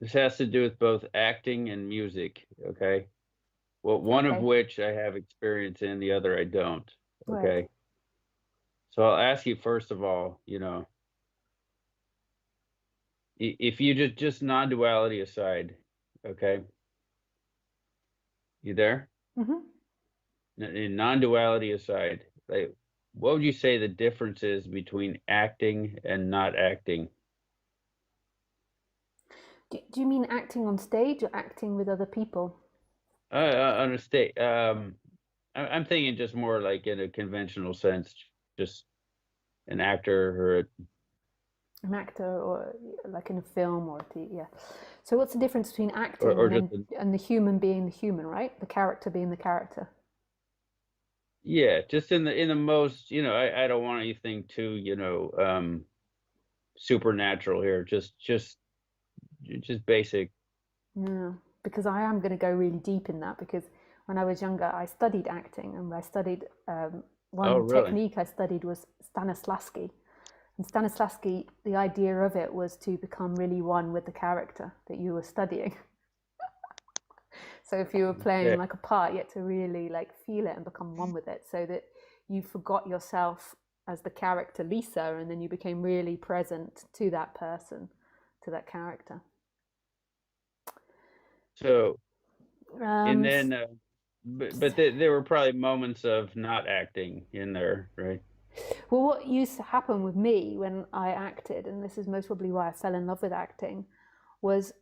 This has to do with both acting and music, okay? Well, one of Okay. which I have experience in, the other I don't, Right. okay? So I'll ask you first of all, if you just non-duality aside, okay? You there? Hmm. In non-duality aside, like, what would you say the difference is between acting and not acting? Do you mean acting on stage or acting with other people? On a state, I'm thinking just more like in a conventional sense, just an actor An actor or like in a film or yeah. So what's the difference between or, acting or and just then and the human being the human, right? The character being the character. yeah, just in the most, I don't want anything too, supernatural here. Just basic. No, because I am going to go really deep in that because when I was younger, I studied acting and I studied Oh, one really? technique I studied was Stanislavski. And Stanislavski, the idea of it was to become really one with the character that you were studying. So if you were playing Okay. like a part, you had to really like feel it and become one with it, so that you forgot yourself as the character Lisa, and then you became really present to that person, to that character. So, and Um, then, there were probably moments of not acting in there, right? well, what used to happen with me when I acted, and this is most probably why I fell in love with acting, was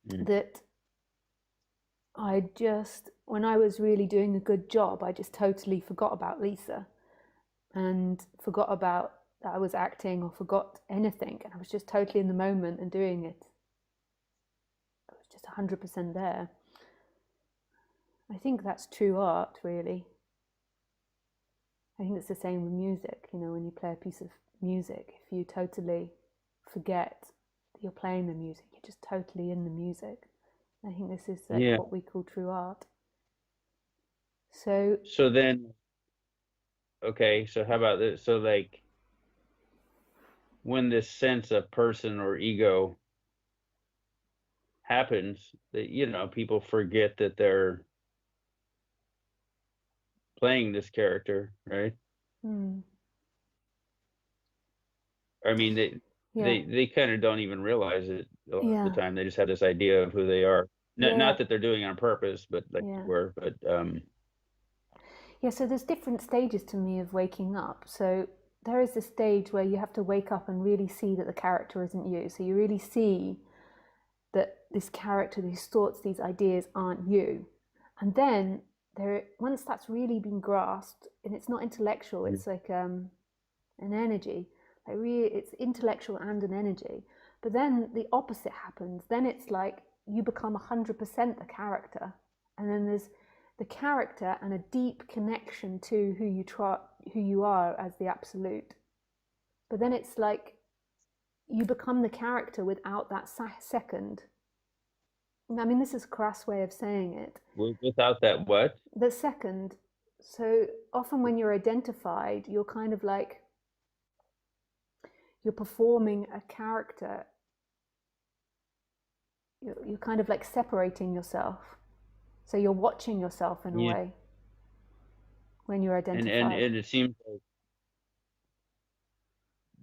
Mm. that I just, when I was really doing a good job, I just totally forgot about Lisa and forgot about that I was acting or forgot anything. And I was just totally in the moment and doing it. I was just 100% there. I think that's true art, really. I think it's the same with music. You know, when you play a piece of music, if you totally forget that you're playing the music, you're just totally in the music. I think this is like Yeah. what we call true art. So, So then, okay, so how about this? So like when this sense of person or ego happens, that people forget that they're playing this character, right? hmm, I mean, they yeah, they they kind of don't even realize it a lot of the yeah, time. They just have this idea of who they are. Not yeah, that they're doing it on purpose, but like you yeah. were. But Yeah, so there's different stages to me of waking up. So there is a stage where you have to wake up and really see that the character isn't you. So you really see that this character, these thoughts, these ideas aren't you. And then once that's really been grasped, and it's not intellectual, it's like an energy. Like really, it's intellectual and an energy. But then the opposite happens. Then it's like you become 100% the character, and then there's the character and a deep connection to who you are as the absolute. But then it's like you become the character without that second. I mean, this is a crass way of saying it. without that, what? The second, so often when you're identified, you're kind of like you're performing a character. You're kind of like separating yourself. So you're watching yourself in a Yeah, way when you're and identified. and it seems like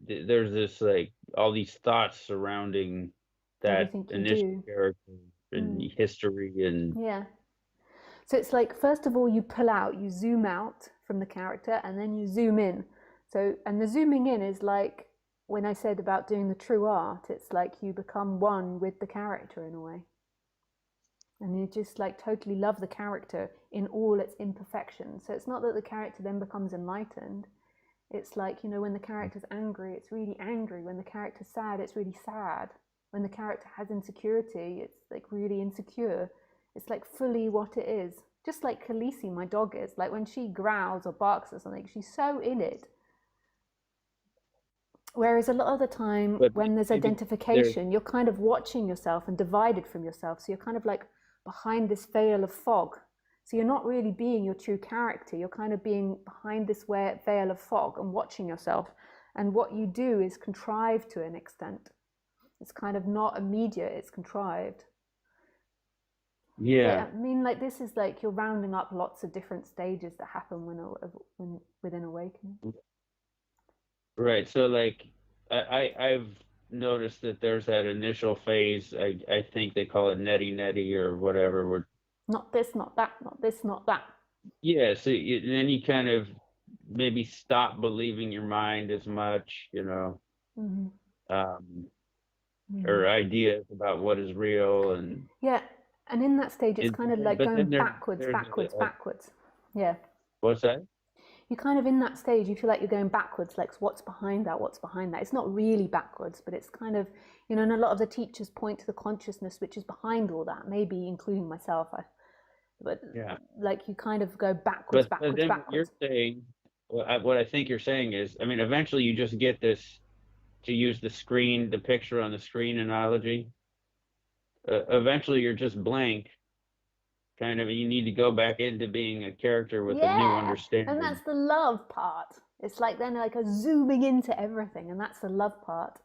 there's this like all these thoughts surrounding that Everything you initial do. character and Mm, history and yeah. So it's like, first of all, you pull out, you zoom out from the character, and then you zoom in. So, and the zooming in is like when I said about doing the true art, it's like you become one with the character in a way. And you just like totally love the character in all its imperfections. So it's not that the character then becomes enlightened. It's like, when the character's angry, it's really angry. When the character's sad, it's really sad. When the character has insecurity, it's like really insecure. It's like fully what it is. Just like Khaleesi, my dog, is. Like when she growls or barks at something, she's so in it. Whereas a lot of the time, but when there's maybe there. identification, you're kind of watching yourself and divided from yourself. So you're kind of like behind this veil of fog. So you're not really being your true character. You're kind of being behind this veil of fog and watching yourself. And what you do is contrive to an extent. It's kind of not immediate, it's contrived. Yeah. But I mean, like, this is like you're rounding up lots of different stages that happen when within awakening. Right. So like I've noticed that there's that initial phase, I think they call it neti neti or whatever, where Not this, not that, not this, not that. yeah, so then you kind of maybe stop believing your mind as much, Mm-hmm. um, Mm-hmm. or ideas about what is real, Yeah, and in that stage, it's kind of like but going then backwards, there's backwards, backwards. Yeah, what's that? you kind of in that stage, you feel like you're going backwards, like what's behind that, what's behind that. It's not really backwards, but it's kind of, and a lot of the teachers point to the consciousness which is behind all that, maybe including myself. But Yeah. like you kind of go backwards, But backwards, then what you're backwards. saying, what I think you're saying is, I mean, eventually you just get this, to use the picture on the screen analogy. Eventually you're just blank, kind of. You need to go back into being a character with a new Yeah, and understanding. that's the love part. It's like then like a zooming into everything, and that's the love part.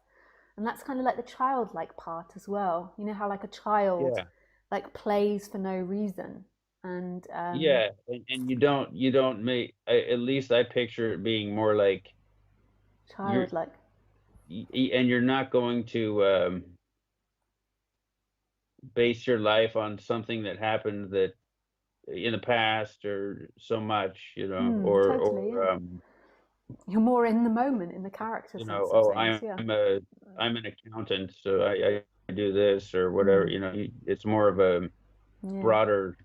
And that's kind of like the childlike part as well. You know how like a child Yeah. like plays for no reason, and Yeah, and you don't make, at least I picture it being more like you're childlike. and you're not going to base your life on something that happened that in the past or so much, Totally, yeah. You're more in the moment in the character sense of oh, things, yeah. I'm an accountant, so I do this or whatever, Mm, it's more of a yeah, broader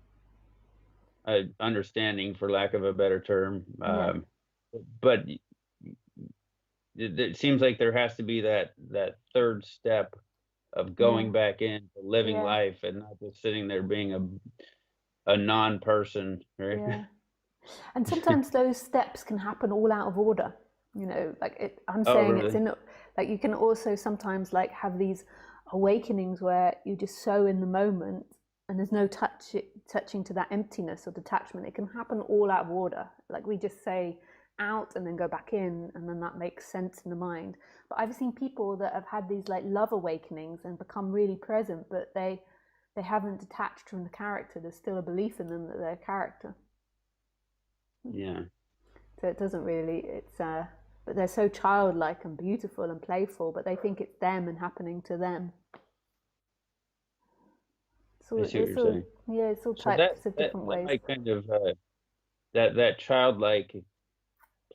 understanding, for lack of a better term. yeah, But it seems like there has to be that third step of yeah, going back into living yeah, life and not just sitting there being a non-person, right? yeah. And sometimes those steps can happen all out of order. Like I'm Oh, saying it's really? in, like you can also sometimes like have these awakenings where you're just so in the moment and there's no touching to that emptiness or detachment. It can happen all out of order. Like we just say out and then go back in, and then that makes sense in the mind. But I've seen people that have had these like love awakenings and become really present, but they haven't detached from the character. There's still a belief in them that they're a character. Yeah. So it doesn't really, but they're so childlike and beautiful and playful, but they think it's them and happening to them. I So see what it's you're all, saying. yeah, it's all So that types of that different that ways. might kind of that childlike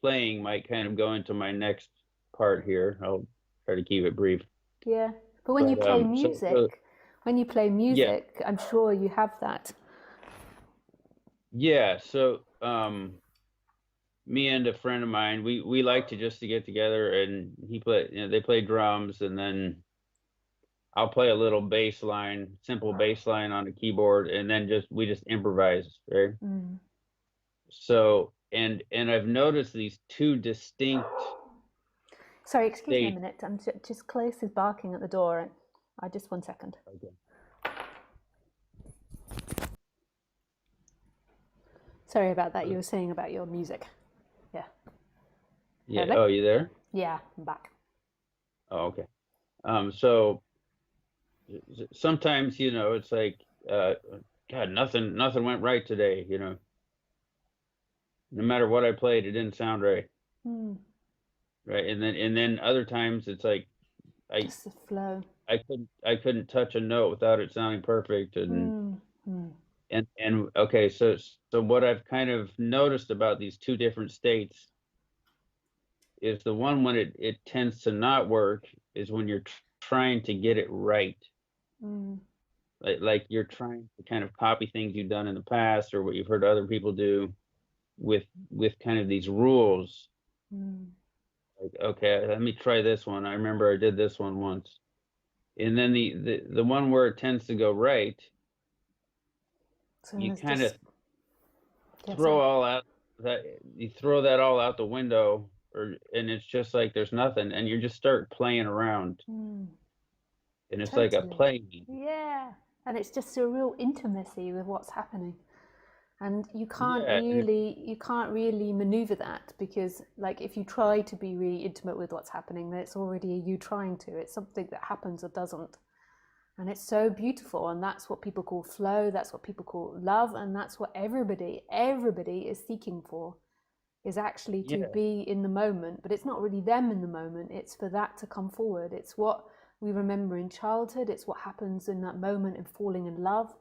playing might kind of go into my next part here. I'll try to keep it brief. Yeah. But when you But play so music, yeah, I'm sure you have that. yeah. So me and a friend of mine, we like to just to get together, and they play drums, and then I'll play a little bass line, simple bass line on a keyboard, and then we just improvise, right? Mm. So and I've noticed these two distinct Sorry, excuse me a states. minute. I'm just Close is barking at the door. I just 1 second. Okay. Sorry about that. You were saying about your music. Yeah. Yeah. Hello? Oh, you there? Yeah, I'm back. Oh, okay. So sometimes, it's like, God, nothing went right today, no matter what I played, it didn't sound right. Mm. Right. And then other times it's like, I, Just the flow. I couldn't touch a note without it sounding perfect. And, Mm. Mm. and okay. So what I've kind of noticed about these two different states is the one when it tends to not work is when you're trying to get it right. Mm. Like you're trying to kind of copy things you've done in the past or what you've heard other people do with kind of these rules. Mm. Like, okay, let me try this one. I remember I did this one once. And then the one where it tends to go right, So you there's kind of just, yeah, throw sorry. all out that you throw that all out the window, and it's just like there's nothing, and you just start playing around, Mm. and it's like a Totally. playing. Yeah. And it's just a real intimacy with what's happening. And Yeah, you can't really maneuver that, because like if you try to be really intimate with what's happening, then it's already you trying to. It's something that happens or doesn't. And it's so beautiful, and that's what people call flow, that's what people call love, and that's what everybody is seeking for, is actually to yeah, be in the moment. But it's not really them in the moment, it's for that to come forward. It's what we remember in childhood, it's what happens in that moment in falling in love.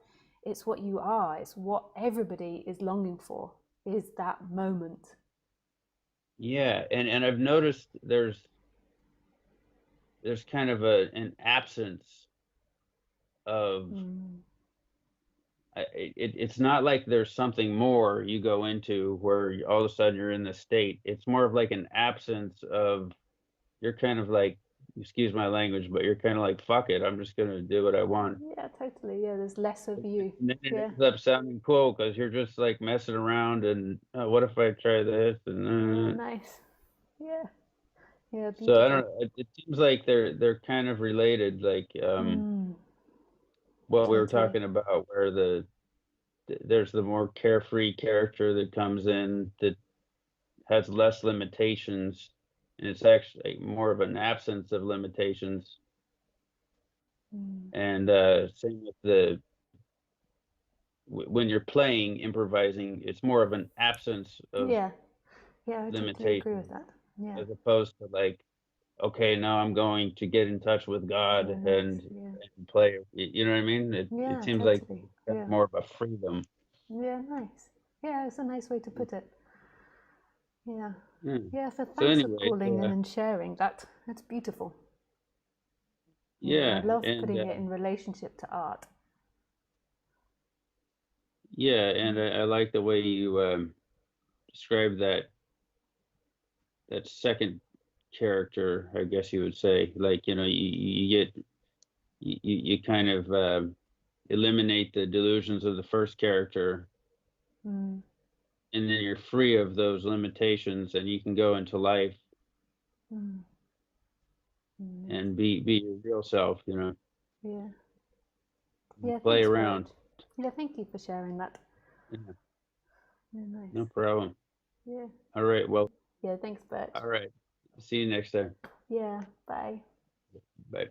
It's what you are, it's what everybody is longing for, is that moment. yeah. And I've noticed there's kind of an absence of Mm. it's not like there's something more you go into where all of a sudden you're in the state. It's more of like an absence of, you're kind of like, excuse my language, but you're kind of like, fuck it, I'm just gonna do what I want. Yeah, totally. Yeah, there's less of you. And then it Yeah. ends up sounding cool because you're just like messing around and what if I try this Oh, and nice. Yeah. Yeah, so I don't beautiful. know. It seems like they're kind of related. Like Mm, what we were totally. talking about, where there's the more carefree character that comes in that has less limitations, and it's actually more of an absence of limitations. Mm. And same with when you're playing, improvising, it's more of an absence of Yeah. Yeah, I totally agree with limitations that. Yeah. as opposed to like, okay, now I'm going to get in touch with God Yeah, nice. and Yeah. play. You know what I mean? It Yeah, seems like totally. kind of Yeah. more of a freedom. Yeah, nice. Yeah, it's a nice way to put it. Yeah. Yeah. Yeah, so So thanks for anyway, calling in and sharing that. That's beautiful. Yeah, and I yeah, love and putting it in relationship to art. yeah, and Mm. I like the way you describe that second character, I guess you would say. Like, you get you kind of eliminate the delusions of the first character, Mm. and then you're free of those limitations, and you can go into life Mm. Mm, nice. and be your real self. Yeah. Yeah, Play thanks, Bert. around. Yeah, thank you for sharing that. Yeah, Yeah, nice. no problem. Yeah. All right. Well, Yeah, thanks, Bert. all right. See you next time. Yeah, bye. Bye.